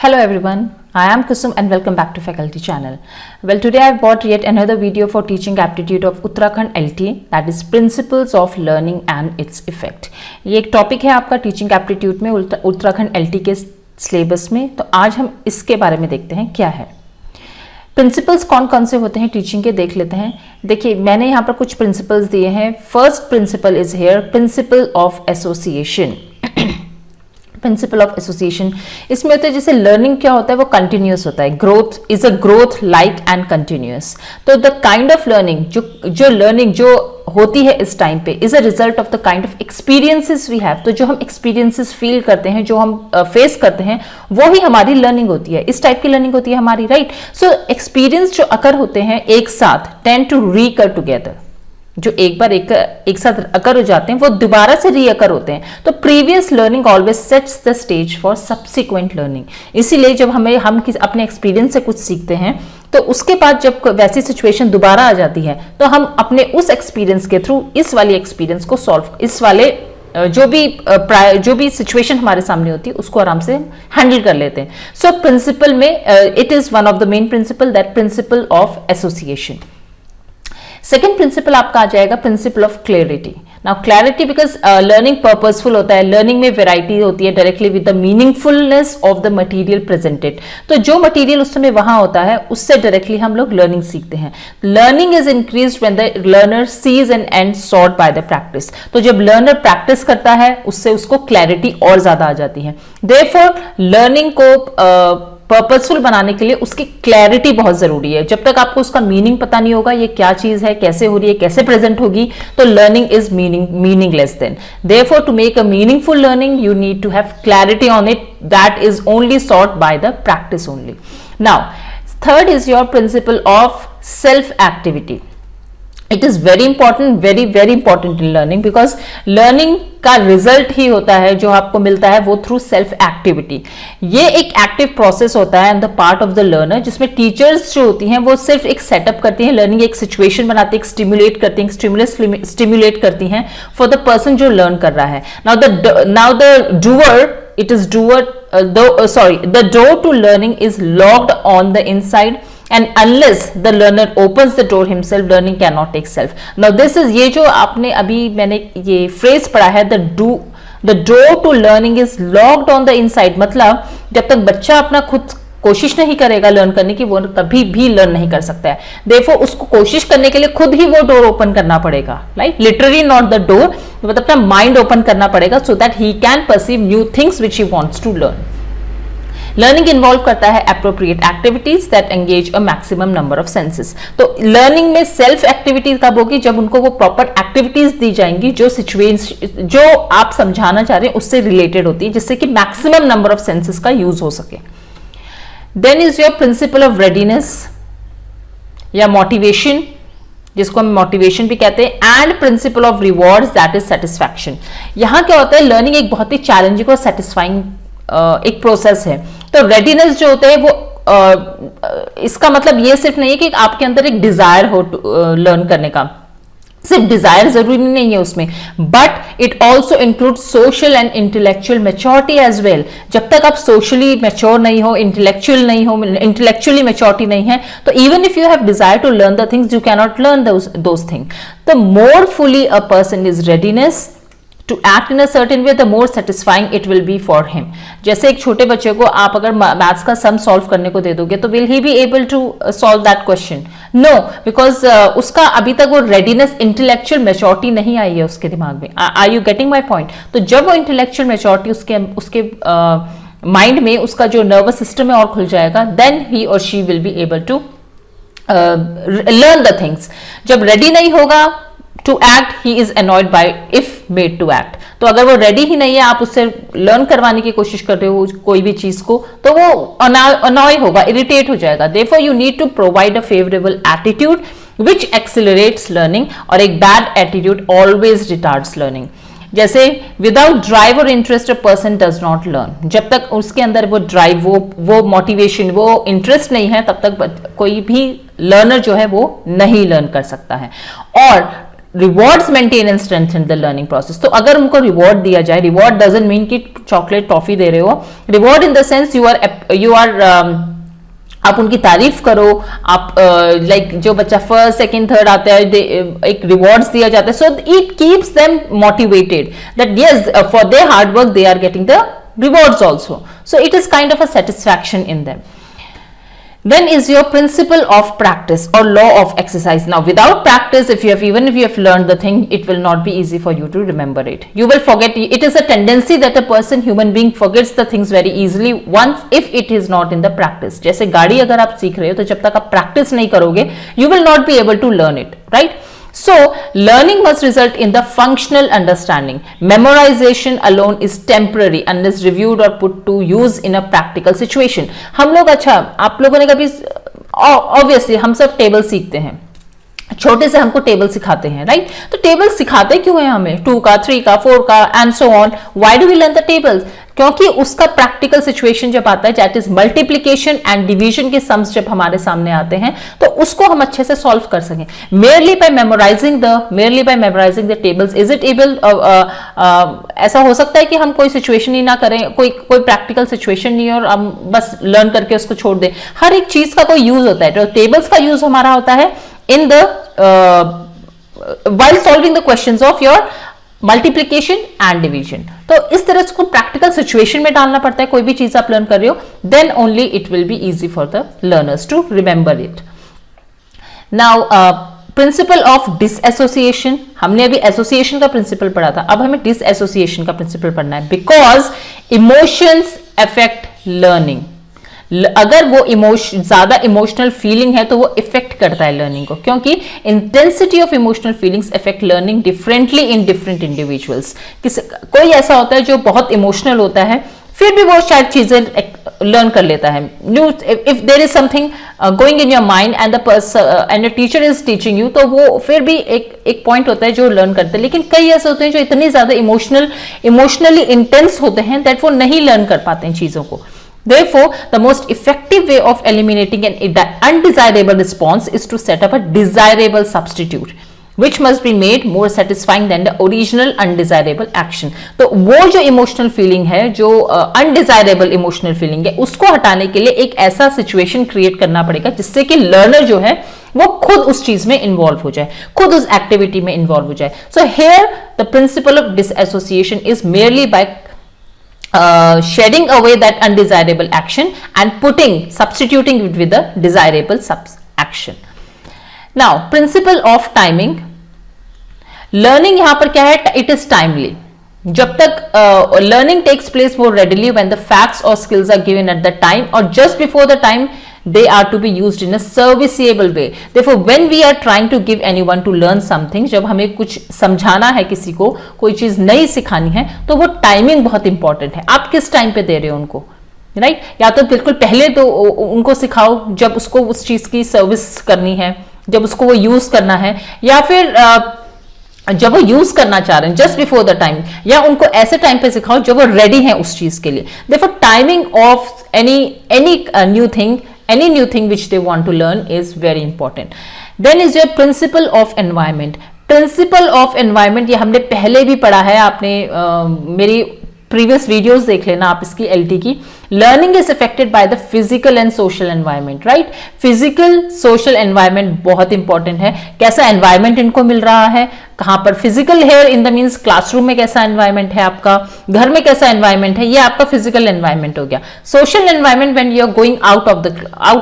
Hello everyone, I am Kusum and welcome back to Faculty Channel. Well, today I have brought yet another video for teaching aptitude of Uttarakhand LT, that is Principles of Learning and its Effect. ये एक topic है आपका teaching aptitude में Uttarakhand LT के syllabus में। तो आज हम इसके बारे में देखते हैं क्या है प्रिंसिपल्स, कौन कौन से होते हैं टीचिंग के, देख लेते हैं। देखिए, मैंने यहाँ पर कुछ प्रिंसिपल्स दिए हैं। First principle is here principal of association. Principal of association इसमें होता है, जैसे लर्निंग क्या होता है वो कंटिन्यूस होता है, growth is a growth like and continuous. तो द काइंड ऑफ लर्निंग जो लर्निंग जो होती है इस टाइम पे is a result of the kind of experiences we have. तो जो हम एक्सपीरियंसेस फील करते हैं, जो हम फेस करते हैं, वो ही हमारी लर्निंग होती है। इस टाइप की लर्निंग होती है हमारी, राइट। सो एक्सपीरियंस जो अकर होते हैं एक साथ टेंड टू रीकर टुगेदर, जो एक बार एक साथ अकर हो जाते हैं वो दोबारा से रीअकर होते हैं। तो previous learning always sets the stage for subsequent learning. इसीलिए जब हम अपने एक्सपीरियंस से कुछ सीखते हैं तो उसके बाद जब वैसी सिचुएशन दोबारा आ जाती है तो हम अपने उस एक्सपीरियंस के थ्रू इस वाली एक्सपीरियंस को सॉल्व, इस वाले जो भी सिचुएशन हमारे सामने होती है उसको आराम से हैंडल कर लेते हैं। सो प्रिंसिपल में it is one of the main principle, that principle of association. Second principle आपका आ जाएगा principle of clarity. Now clarity because learning purposeful होता है, लर्निंग में वेराइटी होती है directly with the meaningfulness of the material presented. तो जो मटेरियल उस समय वहां होता है उससे डायरेक्टली हम लोग लर्निंग सीखते हैं। Learning is increased when the learner sees and and sought by the practice. तो जब लर्नर प्रैक्टिस करता है उससे उसको क्लैरिटी और ज्यादा आ जाती है। देयरफॉर लर्निंग को पर्पसफुल बनाने के लिए उसकी क्लैरिटी बहुत जरूरी है। जब तक आपको उसका मीनिंग पता नहीं होगा, ये क्या चीज है, कैसे हो रही है, कैसे प्रेजेंट होगी, तो learning is meaningless then. Therefore to make a meaningful learning you need to have clarity on it, that is only sought by the practice only. Now third is your principle of self activity. It is very important, very very important in learning, because learning का result ही होता है जो आपको मिलता है वो through self activity. ये एक एक्टिव प्रोसेस होता है on the part of the learner, जिसमें टीचर्स जो होती हैं वो सिर्फ एक सेटअप करती हैं, लर्निंग एक सिचुएशन बनाती है, एक स्टिमुलेट करती हैं, स्टिमुलेट करती हैं फॉर द पर्सन जो लर्न कर रहा है। Now the doer, it is the door to learning is locked on the inside, and unless the learner opens the door himself, learning cannot take self. Now this is, ये जो आपने अभी मैंने ये phrase पढ़ा है, the door to learning is locked on the inside, मतलब जब तक बच्चा अपना खुद कोशिश नहीं करेगा लर्न करने की, वो कभी भी लर्न नहीं कर सकता है। देखो, उसको कोशिश करने के लिए खुद ही वो डोर ओपन करना पड़ेगा, right, literally not the door, मतलब अपना माइंड ओपन करना पड़ेगा so that he can perceive new things which he wants to learn. Learning involve करता है appropriate activities that engage a maximum number of senses. तो learning में self activities कब होगी? जब उनको वो प्रॉपर एक्टिविटीज दी जाएंगी जो सिचुएशन जो आप समझाना चाह रहे हैं उससे रिलेटेड होती है, जिससे कि मैक्सिमम नंबर ऑफ सेंसेस का यूज हो सके। Then is your principle of readiness या मोटिवेशन, जिसको हम मोटिवेशन भी कहते हैं, and principle of rewards that is satisfaction. यहां क्या होता है, लर्निंग एक बहुत ही चैलेंजिंग और सेटिस्फाइंग एक प्रोसेस है। तो रेडीनेस जो होता है वो इसका मतलब ये सिर्फ नहीं है कि आपके अंदर एक डिजायर हो लर्न करने का, सिर्फ डिजायर जरूरी नहीं है उसमें, but it also include social and intellectual maturity as well. जब तक आप सोशली मेच्योर नहीं हो, इंटेलेक्चुअली मेच्योरिटी नहीं है, तो even if you have desire to learn the things, you can not learn those things. The more fully a person is readiness to act in a certain way, the more satisfying it will be for him. जैसे एक छोटे बच्चे को आप अगर maths का sum solve करने को दे दोगे तो will he be able to solve that question? No, because उसका अभी तक वो readiness, intellectual maturity नहीं आई है उसके दिमाग में। Are you getting my point? तो जब वो intellectual maturity उसके माइंड में, उसका जो नर्वस सिस्टम है और खुल जाएगा, then he or she will be able to learn the things. जब रेडी नहीं होगा to act, he is annoyed by if made to act. तो अगर वो रेडी ही नहीं है, आप उससे लर्न करवाने की कोशिश कर रहे हो कोई भी चीज को, तो वो अनॉय होगा, इरिटेट हो जाएगा। therefore you need to provide a favorable attitude which accelerates learning, और एक bad attitude always retards learning। जैसे विदाउट ड्राइव और interest a person does not learn. जब तक उसके अंदर वो ड्राइव, वो मोटिवेशन, वो इंटरेस्ट नहीं है, तब तक कोई भी लर्नर जो है वो नहीं लर्न कर सकता है। और rewards maintain and strengthen the learning process. तो अगर उनको रिवॉर्ड दिया जाए, रिवॉर्ड डजंट मीन कि चॉकलेट टॉफी दे रहे हो, reward in the sense you are आप उनकी तारीफ करो, आप लाइक जो बच्चा फर्स्ट सेकंड थर्ड आता है एक रिवॉर्ड्स दिया जाता है, so it keeps them motivated that yes for their hard work they are getting the rewards also, so it is kind of a satisfaction in them. Then is your principle of practice or law of exercise. Now without practice, even if you have learned the thing, it will not be easy for you to remember it. You will forget. It is a tendency that a human being forgets the things very easily once if it is not in the practice. जैसे गाड़ी अगर आप सीख रहे हो तो जब तक आप practice नहीं करोगे, you will not be able to learn it, right? So, learning must result in the functional understanding. Memorization alone is temporary unless reviewed or put to use in a practical situation. हम लोग, अच्छा, आप लोगों ने कभी, obviously हम सब table सीखते हैं, छोटे से हमको टेबल सिखाते हैं, राइट? तो टेबल सिखाते क्यों है हमें? 2 का, 3 का, 4 का and so on. Why do we learn the tables? क्योंकि उसका प्रैक्टिकल सिचुएशन जब आता है, that is multiplication and division के सम्स जब हमारे सामने आते हैं, तो उसको हम अच्छे से सॉल्व कर सकें. merely by memorizing the tables, is it able, ऐसा हो सकता है कि हम कोई सिचुएशन ही ना करें, कोई प्रैक्टिकल सिचुएशन नहीं और हम बस लर्न करके उसको छोड़ दें. हर एक चीज का कोई यूज होता है. तो टेबल्स का यूज हमारा होता है in the while solving the questions of your multiplication and division. तो इस तरह से प्रैक्टिकल सिचुएशन में डालना पड़ता है. कोई भी चीज आप लर्न कर रहे हो, then only it will be easy for the learners to remember it. Now principle of dissociation, हमने अभी एसोसिएशन का प्रिंसिपल पढ़ा था, अब हमें डिसएसोसिएशन का प्रिंसिपल पढ़ना है. Because emotions affect learning. अगर वो ज्यादा इमोशनल फीलिंग है तो वो इफेक्ट करता है लर्निंग को, क्योंकि intensity of emotional feelings effect learning differently in different individuals. कोई ऐसा होता है जो बहुत इमोशनल होता है, फिर भी वो शायद चीजें लर्न कर लेता है. If there is something going in your mind and the person and your teacher is teaching you, तो वो फिर भी एक पॉइंट होता है जो लर्न करते हैं. लेकिन कई ऐसे होते हैं जो इतनी ज्यादा इमोशनली इंटेंस होते हैं दैट वो नहीं लर्न कर पाते हैं चीजों को. Therefore, the most effective way of eliminating an undesirable response is to set up a desirable substitute, which must be made more satisfying than the original undesirable action. तो वो जो इमोशनल फीलिंग है, जो अनडिजायरेबल इमोशनल फीलिंग है, उसको हटाने के लिए एक ऐसा सिचुएशन क्रिएट करना पड़ेगा जिससे कि लर्नर जो है वो खुद उस चीज में इन्वॉल्व हो जाए, खुद उस एक्टिविटी में इन्वॉल्व हो जाए. So here the principle of dissociation is merely by shedding away that undesirable action and substituting it with the desirable action. Now, principle of timing. Learning यहाँ पर क्या है? It is timely. जब तक learning takes place more readily when the facts or skills are given at the time or just before the time they are to be used in a serviceable way. Therefore, when we are trying to give anyone to learn something, जब हमें कुछ समझाना है किसी को, कोई चीज नई सिखानी है, तो वो टाइमिंग बहुत इंपॉर्टेंट है. आप किस टाइम पे दे रहे हो उनको, राइट? या तो बिल्कुल पहले तो उनको सिखाओ जब उसको उस चीज की सर्विस करनी है, जब उसको वो यूज करना है, या फिर जब वो यूज करना चाह रहे हैं जस्ट बिफोर द टाइम, या उनको ऐसे टाइम पे सिखाओ जब वो रेडी है उस चीज के लिए. Therefore, timing of any new thing which they want to learn is very important. Then is your principle of environment. Principle of environment ये हमने पहले भी पढ़ा है, आपने मेरी प्रीवियस वीडियोस देख लेना आप इसकी LT की. Learning is affected by the physical and social environment, right? Physical social environment बहुत इंपॉर्टेंट है. कैसा एनवायरनमेंट इनको मिल रहा है, कहां पर फिजिकल है, इन द मीन्स क्लासरूम में कैसा एनवायरनमेंट है आपका, घर में कैसा एनवायरनमेंट है, ये आपका फिजिकल एनवायरनमेंट हो गया. Social environment when you are going out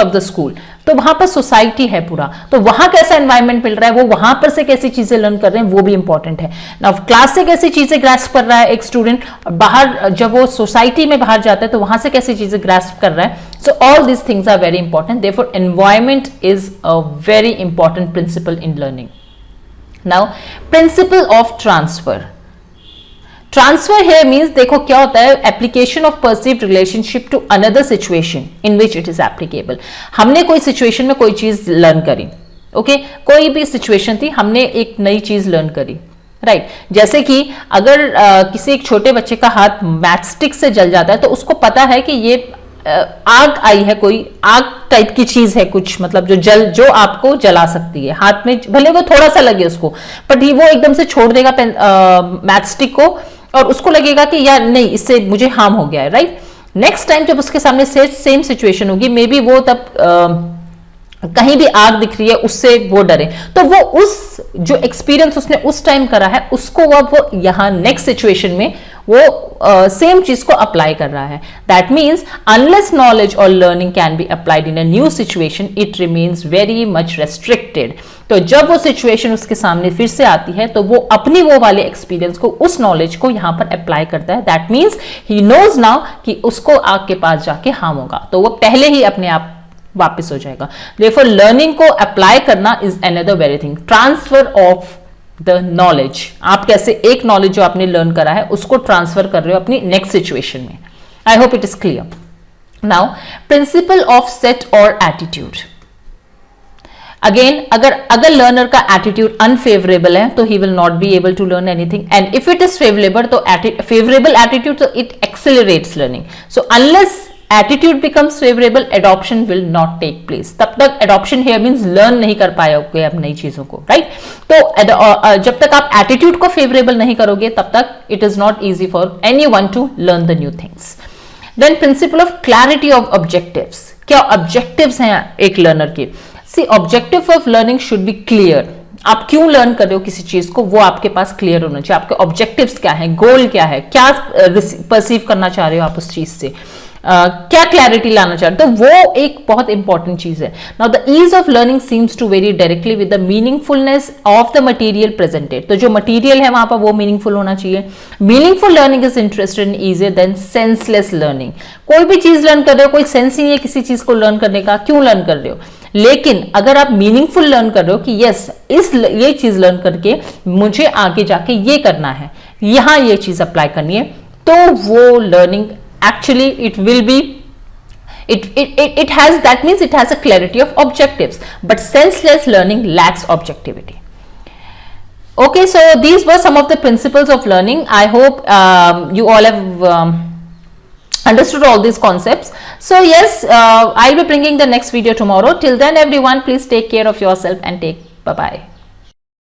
of the school, तो वहां पर सोसाइटी है पूरा, तो वहां कैसा एनवायरनमेंट मिल रहा है, वो वहां पर से कैसी चीजें लर्न कर रहे हैं, वो भी इंपॉर्टेंट है. नाउ क्लास से कैसी चीजें ग्रास्प कर रहा है एक स्टूडेंट, बाहर जब वो सोसाइटी में बाहर जाता है तो वहां से कैसी चीजें ग्रास्प कर रहा है. So all these things are very important. Therefore environment is a very important principle in learning. Now principle of transfer. Transfer here means, देखो क्या होता है, application of perceived relationship to another situation in which it is applicable. हमने कोई situation में कोई चीज learn करी, ओके, कोई भी सिचुएशन थी, हमने एक नई चीज लर्न करी, राइट? जैसे कि अगर किसी एक छोटे बच्चे का हाथ मैचस्टिक से जल जाता है, तो उसको पता है कि ये आग आई है, कोई आग टाइप की चीज है कुछ, मतलब जो आपको जला सकती है, हाथ में भले वो थोड़ा सा लगे उसको, बट वो एकदम से छोड़ देगा मैच स्टिक को, और उसको लगेगा कि यार नहीं, इससे मुझे हार्म हो गया है, राइट। नेक्स्ट टाइम जब उसके सामने सेम सिचुएशन होगी, मे बी वो तब कहीं भी आग दिख रही है, उससे वो डरे, तो वो उस जो एक्सपीरियंस उसने उस टाइम करा है, उसको वो यहाँ नेक्स्ट सिचुएशन में वो सेम चीज को अप्लाई कर रहा है। दैट मीन्स अनलेस नॉलेज और learning can be applied in a new situation, it remains very much restricted. तो जब वो सिचुएशन उसके सामने फिर से आती है, तो वो अपनी वो वाले एक्सपीरियंस को, उस नॉलेज को यहां पर अप्लाई करता है। That means he knows now कि उसको आग के पास जाके हार्म होगा, तो वो पहले ही अपने आप वापस हो जाएगा। Therefore, लर्निंग को अप्लाई करना is another very thing, transfer of the knowledge. आप कैसे एक नॉलेज जो आपने लर्न करा है उसको ट्रांसफर कर रहे हो अपनी नेक्स्ट सिचुएशन में। I hope it is clear. Now, principle of set और एटीट्यूड। अगेन, अगर लर्नर का एटीट्यूड अनफेवरेबल है, तो he will not be able to learn anything, and if it is favourable, तो फेवरेबल एटीट्यूड, तो it accelerates learning. So unless attitude becomes favourable, adoption will not take place. तब तक adoption here means learn नहीं कर पाओगे आप नई चीजों को, राइट। तो जब तक आप एटीट्यूड को फेवरेबल नहीं करोगे, तब तक it is not easy for anyone to learn the new things. Then principle of clarity of objectives. क्या ऑब्जेक्टिव्स हैं एक लर्नर के? See, objective of learning should be clear. आप क्यों लर्न कर रहे हो किसी चीज को, वो आपके पास क्लियर होना चाहिए। आपके ऑब्जेक्टिव्स क्या है, गोल क्या है, क्या परसीव करना चाह रहे हो आप उस चीज से, क्या क्लैरिटी लाना चाहते हो, तो वो एक बहुत इंपॉर्टेंट चीज है। Now, the ease of learning seems to very directly with the meaningfulness of the material presented. तो जो मटेरियल है वहां पर वो मीनिंगफुल होना चाहिए। Meaningful learning is interested in easier than senseless learning. कोई भी चीज लर्न कर रहे हो, कोई सेंस ही नहीं है किसी चीज को लर्न करने का, क्यों लर्न कर रहे हो? लेकिन अगर आप मीनिंगफुल लर्न कर रहे हो कि यस, ये चीज लर्न करके मुझे आगे जाके ये करना है, यहां ये चीज अप्लाई करनी है, तो वो learning actually it will be it has, that means it has a clarity of objectives, but senseless learning lacks objectivity. Okay, so these were some of the principles of learning. I hope you all have understood all these concepts. So yes, I'll be bringing the next video tomorrow. Till then, everyone, please take care of yourself and bye bye.